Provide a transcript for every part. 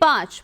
5,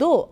2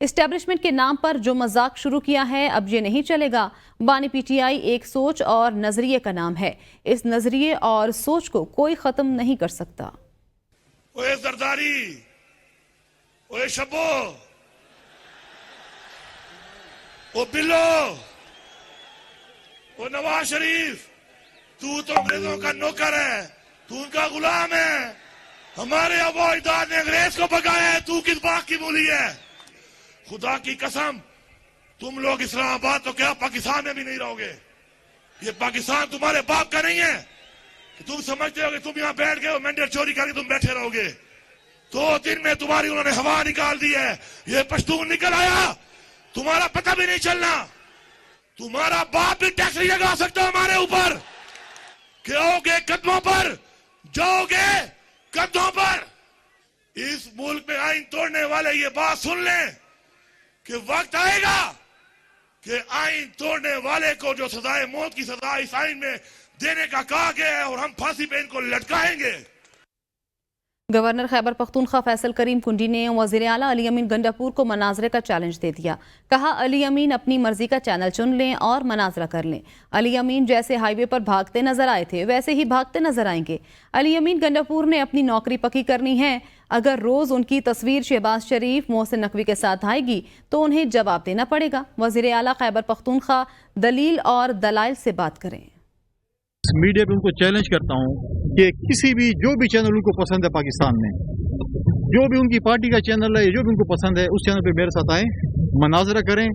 establishment کے نام پر جو مذاق شروع کیا ہے اب یہ نہیں چلے گا۔ بانی پی ٹی آئی ایک سوچ اور نظریے کا نام ہے، اس نظریے اور سوچ کو کوئی ختم نہیں کر سکتا۔ اوے زرداری، اوے شبو، او بلو، او نواز شریف، تو انگریزوں کا نوکر ہے، تو ان کا غلام ہے۔ ہمارے ابا اجداد نے انگریز کو بگایا ہے، تو کس بات کی مولی ہے؟ خدا کی قسم تم لوگ اسلام آباد تو کیا پاکستان میں بھی نہیں رہو گے۔ یہ پاکستان تمہارے باپ کا نہیں ہے کہ تم سمجھتے ہو کہ تم یہاں بیٹھ گئے ہو مینڈیٹ چوری کر کے تم بیٹھے رہو گے۔ 2 دن میں تمہاری انہوں نے ہوا نکال دی ہے، یہ پشتون نکل آیا، تمہارا پتہ بھی نہیں چلنا۔ تمہارا باپ بھی ٹیکس نہیں لگا سکتا ہمارے اوپر کہ آؤ گے قدموں پر، جاؤ گے قدموں پر۔ اس ملک میں آئین توڑنے والے یہ بات سن لیں کہ وقت آئے گا کہ آئین توڑنے والے کو جو سزائے موت کی سزا اس آئین میں دینے کا کہا گیا ہے اور ہم پھانسی پہ ان کو لٹکائیں گے۔ گورنر خیبر پختونخوا فیصل کریم کنڈی نے وزیر اعلیٰ علی امین گنڈاپور کو مناظرے کا چیلنج دے دیا۔ کہا علی امین اپنی مرضی کا چینل چن لیں اور مناظرہ کر لیں۔ علی امین جیسے ہائی وے پر بھاگتے نظر آئے تھے ویسے ہی بھاگتے نظر آئیں گے۔ علی امین گنڈاپور نے اپنی نوکری پکی کرنی ہے، اگر روز ان کی تصویر شہباز شریف، محسن نقوی کے ساتھ آئے گی تو انہیں جواب دینا پڑے گا۔ وزیر اعلیٰ خیبر پختونخوا دلیل اور دلائل سے بات کریں۔ میڈیا پہ ان کو چیلنج کرتا ہوں کہ کسی بھی جو بھی چینل ان کو پسند ہے پاکستان میں، جو بھی ان کی پارٹی کا چینل ہے، جو بھی ان کو پسند ہے، اس چینل پہ میرے ساتھ آئیں، مناظرہ کریں۔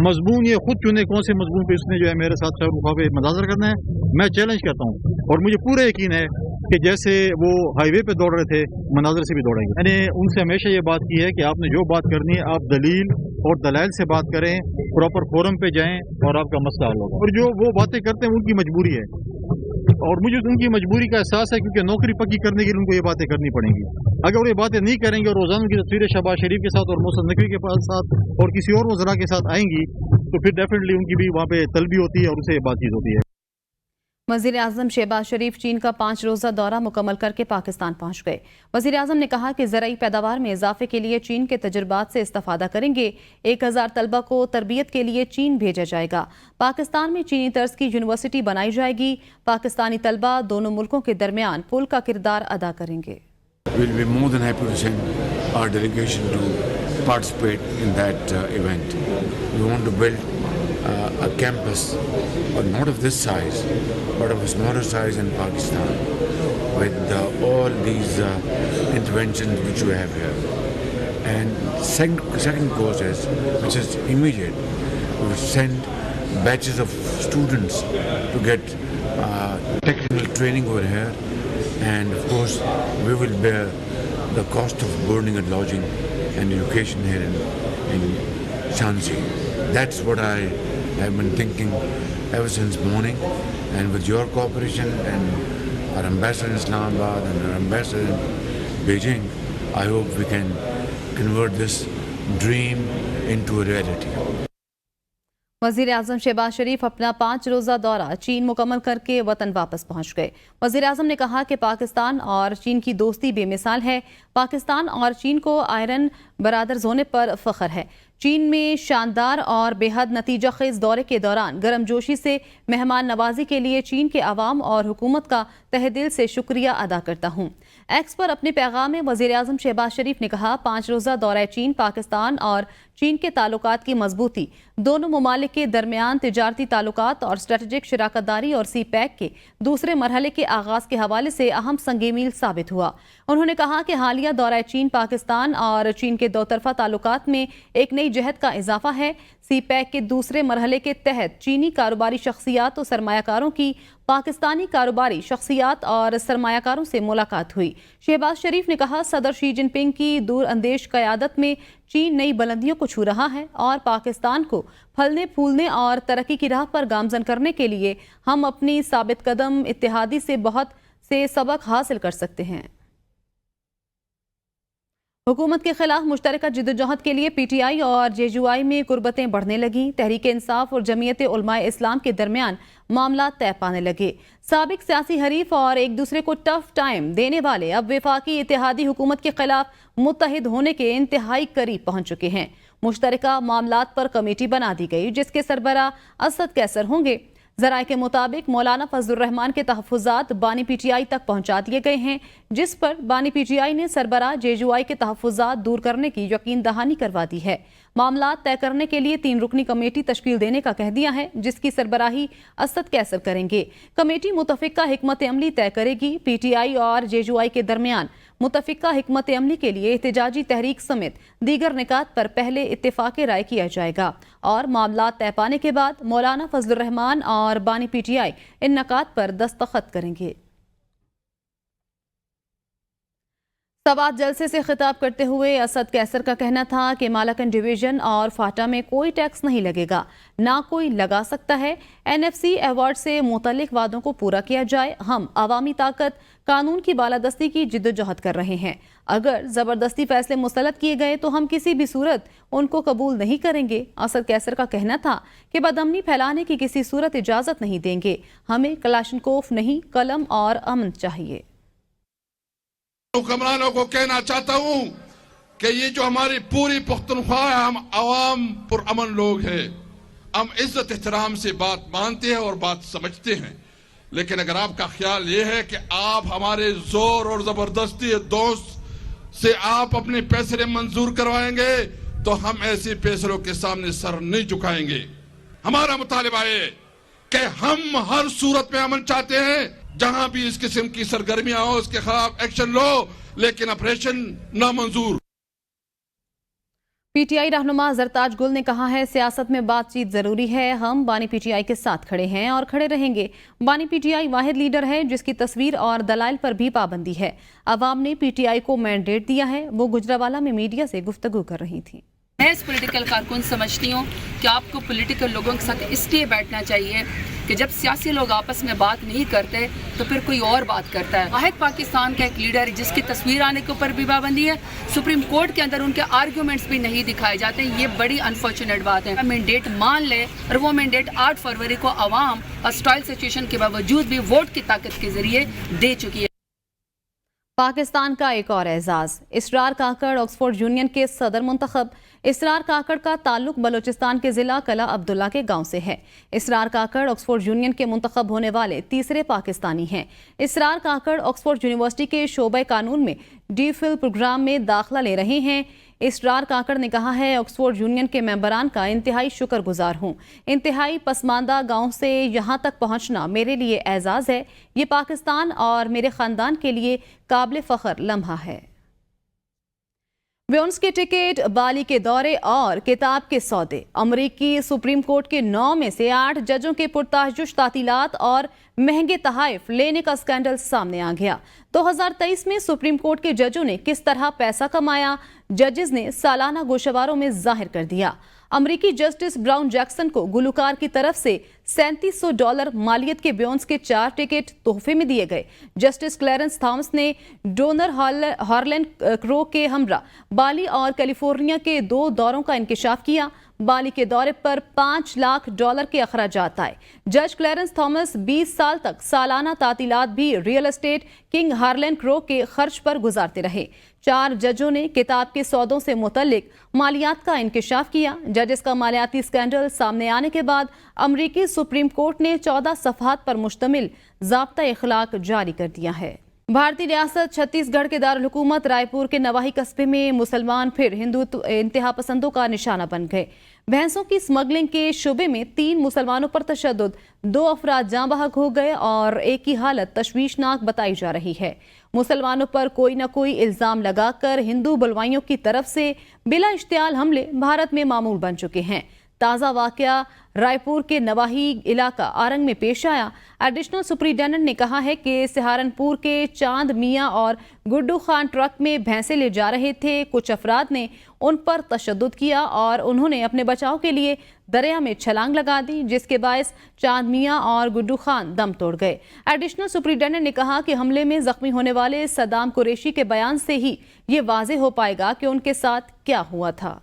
مضمون یہ خود چنے کون سے مضمون پہ اس نے جو ہے میرے ساتھ پہ مناظرہ کرنا ہے، میں چیلنج کرتا ہوں۔ اور مجھے پورا یقین ہے کہ جیسے وہ ہائی وے پہ دوڑ رہے تھے مناظرے سے بھی دوڑیں گے۔ میں نے ان سے ہمیشہ یہ بات کی ہے کہ آپ نے جو بات کرنی ہے آپ دلیل اور دلائل سے بات کریں، پراپر فورم پہ جائیں اور آپ کا مسئلہ حل ہوگا۔ اور جو وہ باتیں کرتے ہیں ان کی مجبوری ہے، اور مجھے ان کی مجبوری کا احساس ہے کیونکہ نوکری پکی کرنے کے لیے ان کو یہ باتیں کرنی پڑیں گی۔ اگر وہ یہ باتیں نہیں کریں گے اور روزانہ کی تصویریں شہباز شریف کے ساتھ اور محسن نقوی کے ساتھ اور کسی اور وزراء کے ساتھ آئیں گی تو پھر ڈیفینیٹلی ان کی بھی وہاں پہ طلبی ہوتی ہے اور اسے بات چیت ہوتی ہے۔ وزیر اعظم شہباز شریف چین کا 5 روزہ دورہ مکمل کر کے پاکستان پہنچ گئے۔ وزیر اعظم نے کہا کہ زرعی پیداوار میں اضافے کے لیے چین کے تجربات سے استفادہ کریں گے۔ 1000 طلبہ کو تربیت کے لیے چین بھیجا جائے گا۔ پاکستان میں چینی طرز کی یونیورسٹی بنائی جائے گی۔ پاکستانی طلبہ دونوں ملکوں کے درمیان پل کا کردار ادا کریں گے۔ We'll be more than happy to send our delegation to participate in that event. We want to build a campus, but not of this size, but of a smaller size in Pakistan, with all these interventions which we have here. And second course is, which is immediate, we will send batches of students to get technical training over here. And of course, we will bear the cost of boarding and lodging and education here in Shanxi. That's what I have been thinking ever since morning. And with your cooperation and our ambassador in Islamabad and our ambassador in Beijing, I hope we can convert this dream into a reality. وزیر اعظم شہباز شریف اپنا 5 روزہ دورہ چین مکمل کر کے وطن واپس پہنچ گئے۔ وزیر اعظم نے کہا کہ پاکستان اور چین کی دوستی بے مثال ہے۔ پاکستان اور چین کو آئرن برادرز ہونے پر فخر ہے۔ چین میں شاندار اور بے حد نتیجہ خیز دورے کے دوران گرم جوشی سے مہمان نوازی کے لیے چین کے عوام اور حکومت کا تہہ دل سے شکریہ ادا کرتا ہوں۔ ایکس پر اپنے پیغام میں وزیر اعظم شہباز شریف نے کہا 5 روزہ دورہ چین پاکستان اور چین کے تعلقات کی مضبوطی، دونوں ممالک کے درمیان تجارتی تعلقات اور اسٹریٹجک شراکت داری اور سی پیک کے دوسرے مرحلے کے آغاز کے حوالے سے اہم سنگ میل ثابت ہوا۔ انہوں نے کہا کہ حالیہ دورہ چین پاکستان اور چین کے 2 طرفہ تعلقات میں ایک نئی جہت کا اضافہ ہے۔ سی پیک کے دوسرے مرحلے کے تحت چینی کاروباری شخصیات اور سرمایہ کاروں کی پاکستانی کاروباری شخصیات اور سرمایہ کاروں سے ملاقات ہوئی۔ شہباز شریف نے کہا صدر شی جن پنگ کی دور اندیش قیادت میں چین نئی بلندیوں کو چھو رہا ہے اور پاکستان کو پھلنے پھولنے اور ترقی کی راہ پر گامزن کرنے کے لیے ہم اپنی ثابت قدم اتحادی سے بہت سے سبق حاصل کر سکتے ہیں۔ حکومت کے خلاف مشترکہ جدوجہد کے لیے پی ٹی آئی اور جے یو آئی میں قربتیں بڑھنے لگیں۔ تحریک انصاف اور جمعیت علماء اسلام کے درمیان معاملات طے پانے لگے۔ سابق سیاسی حریف اور ایک دوسرے کو ٹف ٹائم دینے والے اب وفاقی اتحادی حکومت کے خلاف متحد ہونے کے انتہائی قریب پہنچ چکے ہیں۔ مشترکہ معاملات پر کمیٹی بنا دی گئی جس کے سربراہ اسد کیسر ہوں گے۔ ذرائع کے مطابق مولانا فضل الرحمان کے تحفظات بانی پی ٹی آئی تک پہنچا دیے گئے ہیں، جس پر بانی پی ٹی آئی نے سربراہ جے یو آئی کے تحفظات دور کرنے کی یقین دہانی کروا دی ہے۔ معاملات طے کرنے کے لیے 3 رکنی کمیٹی تشکیل دینے کا کہہ دیا ہے، جس کی سربراہی اسد کیسر کریں گے۔ کمیٹی متفقہ حکمت عملی طے کرے گی۔ پی ٹی آئی اور جے یو آئی کے درمیان متفقہ حکمت عملی کے لیے احتجاجی تحریک سمیت دیگر نکات پر پہلے اتفاق رائے کیا جائے گا اور معاملات طے پانے کے بعد مولانا فضل الرحمان اور بانی پی ٹی آئی ان نکات پر دستخط کریں گے۔ سوات جلسے سے خطاب کرتے ہوئے اسد کیسر کا کہنا تھا کہ مالاکنڈ ڈویژن اور فاٹا میں کوئی ٹیکس نہیں لگے گا، نہ کوئی لگا سکتا ہے۔ این ایف سی ایوارڈ سے متعلق وعدوں کو پورا کیا جائے۔ ہم عوامی طاقت قانون کی بالادستی کی جدوجہد کر رہے ہیں۔ اگر زبردستی فیصلے مسلط کیے گئے تو ہم کسی بھی صورت ان کو قبول نہیں کریں گے۔ اسد کیسر کا کہنا تھا کہ بدامنی پھیلانے کی کسی صورت اجازت نہیں دیں گے۔ ہمیں کلاشنکوف نہیں، قلم اور امن چاہیے۔ حکمرانوں کو کہنا چاہتا ہوں کہ یہ جو ہماری پوری پختونخوا ہے، ہم عوام پرامن لوگ ہیں، ہم عزت احترام سے بات مانتے ہیں اور بات سمجھتے ہیں، لیکن اگر آپ کا خیال یہ ہے کہ آپ ہمارے زور اور زبردستی دوست سے آپ اپنے فیصلے منظور کروائیں گے تو ہم ایسے فیصلوں کے سامنے سر نہیں جھکائیں گے۔ ہمارا مطالبہ ہے کہ ہم ہر صورت میں امن چاہتے ہیں، جہاں بھی اس قسم کی سرگرمیاں ہو اس کے خلاف ایکشن لو، لیکن آپریشن نامنظور۔ پی ٹی آئی رہنما زرتاج گل نے کہا ہے سیاست میں بات چیت ضروری ہے، ہم بانی پی ٹی آئی کے ساتھ کھڑے ہیں اور کھڑے رہیں گے۔ بانی پی ٹی آئی واحد لیڈر ہے جس کی تصویر اور دلائل پر بھی پابندی ہے۔ عوام نے پی ٹی آئی کو مینڈیٹ دیا ہے۔ وہ گجرانوالہ میں میڈیا سے گفتگو کر رہی تھیں۔ میں اس پولیٹیکل کارکن سمجھتی ہوں کہ آپ کو پولیٹیکل لوگوں کے ساتھ اس لیے بیٹھنا چاہیے کہ جب سیاسی لوگ آپس میں بات نہیں کرتے تو پھر کوئی اور بات کرتا ہے۔ واحد پاکستان کا ایک لیڈر جس کی تصویر آنے کے اوپر بھی پابندی ہے، سپریم کورٹ کے اندر ان کے آرگیومنٹس بھی نہیں دکھائے جاتے، یہ بڑی انفارچونیٹ بات ہے۔ مینڈیٹ مان لے اور وہ مینڈیٹ 8 فروری کو عوام ہاسٹائل سچویشن کے باوجود بھی ووٹ کی طاقت کے ذریعے دے چکی ہے۔ پاکستان کا ایک اور اعزاز، اسرار کاکڑ آکسفورڈ یونین کے صدر منتخب۔ اسرار کاکڑ کا تعلق بلوچستان کے ضلع کلا عبداللہ کے گاؤں سے ہے۔ اسرار کاکڑ آکسفورڈ یونین کے منتخب ہونے والے تیسرے پاکستانی ہیں۔ اسرار کاکڑ آکسفورڈ یونیورسٹی کے شعبہ قانون میں ڈی فل پروگرام میں داخلہ لے رہے ہیں۔ اسرار کاکڑ نے کہا ہے آکسفورڈ یونین کے ممبران کا انتہائی شکر گزار ہوں۔ انتہائی پسماندہ گاؤں سے یہاں تک پہنچنا میرے لیے اعزاز ہے۔ یہ پاکستان اور میرے خاندان کے لیے قابل فخر لمحہ ہے۔ ویونس کے ٹکٹ، بالی کے دورے اور کتاب کے سودے۔ امریکی سپریم کورٹ کے 9 میں سے 8 ججوں کے پرتعشش تعطیلات اور مہنگے تحائف لینے کا سکینڈل سامنے آ گیا۔ 2023 میں سپریم کورٹ کے ججوں نے کس طرح پیسہ کمایا، ججز نے سالانہ گوشواروں میں ظاہر کر دیا۔ امریکی جسٹس براؤن جیکسن کو گلوکار کی طرف سے $3700 مالیت کے بیونس کے 4 ٹکٹ تحفے میں دیے گئے۔ جسٹس کلیرنس تھامس نے ڈونر ہارلین کرو کے ہمراہ بالی اور کیلیفورنیا کے 2 دوروں کا انکشاف کیا۔ بالی کے دورے پر $5 لاکھ کے اخراجات آئے۔ جج کلیرنس تھامس 20 سال تک سالانہ تعطیلات بھی ریئل اسٹیٹ کنگ ہارلین کرو کے خرچ پر گزارتے رہے۔ 4 ججوں نے کتاب کے سودوں سے متعلق مالیات کا انکشاف کیا۔ ججز کا مالیاتی سکینڈل سامنے آنے کے بعد امریکی سپریم کورٹ نے 14 صفحات پر مشتمل ضابطہ اخلاق جاری کر دیا ہے۔ بھارتی ریاست چھتیس گڑھ کے دارالحکومت رائے پور کے نواحی قصبے میں مسلمان پھر ہندوتو انتہا پسندوں کا نشانہ بن گئے۔ بھینسوں کی سمگلنگ کے شبے میں 3 مسلمانوں پر تشدد، 2 افراد جاں بحق ہو گئے اور ایک کی حالت تشویشناک بتائی جا رہی ہے۔ مسلمانوں پر کوئی نہ کوئی الزام لگا کر ہندو بلوائیوں کی طرف سے بلا اشتعال حملے بھارت میں معمول بن چکے ہیں۔ تازہ واقعہ رائے پور کے نواحی علاقہ آرنگ میں پیش آیا۔ ایڈیشنل سپرنٹینڈنٹ نے کہا ہے کہ سہارنپور کے چاند میاں اور گڈو خان ٹرک میں بھینسیں لے جا رہے تھے۔ کچھ افراد نے ان پر تشدد کیا اور انہوں نے اپنے بچاؤ کے لیے دریا میں چھلانگ لگا دی، جس کے باعث چاند میاں اور گڈو خان دم توڑ گئے۔ ایڈیشنل سپرنٹینڈنٹ نے کہا کہ حملے میں زخمی ہونے والے صدام قریشی کے بیان سے ہی یہ واضح ہو پائے گا کہ ان کے ساتھ کیا ہوا تھا۔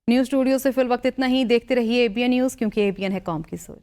نیوز اسٹوڈیو سے فی الوقت اتنا ہی۔ دیکھتے رہیے ABN نیوز، کیونکہ ABN ہے قوم کی سوچ۔